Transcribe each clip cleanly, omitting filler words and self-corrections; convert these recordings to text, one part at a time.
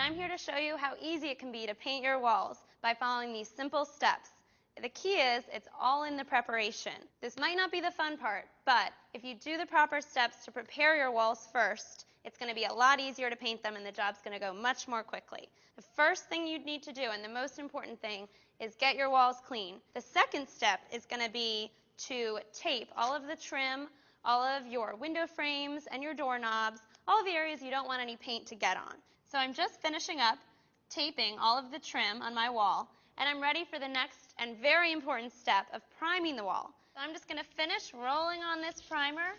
I'm here to show you how easy it can be to paint your walls by following these simple steps. The key is it's all in the preparation. This might not be the fun part, but if you do the proper steps to prepare your walls first, it's going to be a lot easier to paint them and the job's going to go much more quickly. The first thing you need to do, and the most important thing, is get your walls clean. The second step is going to be to tape all of the trim, all of your window frames and your doorknobs, all of the areas you don't want any paint to get on. So I'm just finishing up taping all of the trim on my wall, and I'm ready for the next and very important step of priming the wall. So I'm just going to finish rolling on this primer.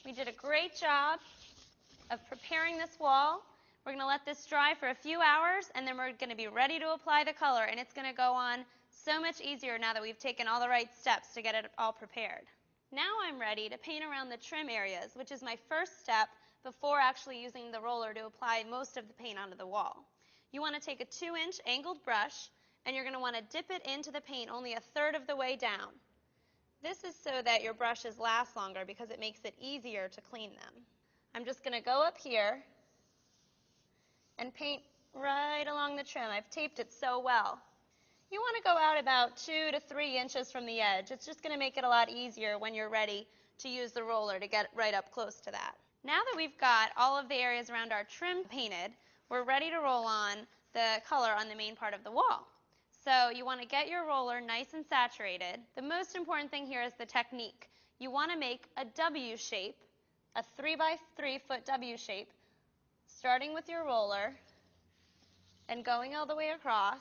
We did a great job of preparing this wall. We're going to let this dry for a few hours, and then we're going to be ready to apply the color, and it's going to go on so much easier now that we've taken all the right steps to get it all prepared. Now I'm ready to paint around the trim areas, which is my first step before actually using the roller to apply most of the paint onto the wall. You want to take a 2-inch angled brush, and you're going to want to dip it into the paint only a third of the way down. This is so that your brushes last longer because it makes it easier to clean them. I'm just going to go up here and paint right along the trim. I've taped it so well. You want to go out about 2 to 3 inches from the edge. It's just going to make it a lot easier when you're ready to use the roller to get right up close to that. Now that we've got all of the areas around our trim painted, we're ready to roll on the color on the main part of the wall. So you want to get your roller nice and saturated. The most important thing here is the technique. You want to make a W shape, a 3 by 3 foot W shape, starting with your roller and going all the way across.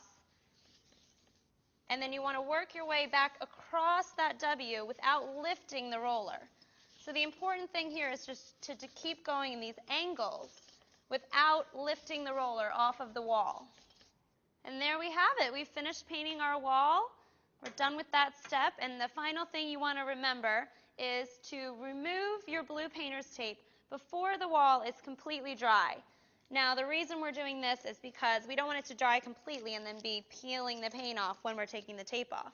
And then you want to work your way back across that W without lifting the roller. So the important thing here is just to keep going in these angles without lifting the roller off of the wall. And there we have it. We've finished painting our wall. We're done with that step. And the final thing you want to remember is to remove your blue painter's tape before the wall is completely dry. Now, the reason we're doing this is because we don't want it to dry completely and then be peeling the paint off when we're taking the tape off.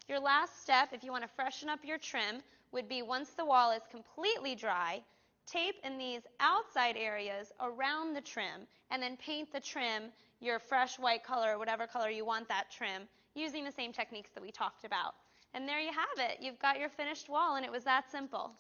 Your last step, if you want to freshen up your trim, would be once the wall is completely dry, tape in these outside areas around the trim, and then paint the trim your fresh white color, whatever color you want that trim, using the same techniques that we talked about. And there you have it. You've got your finished wall, and it was that simple.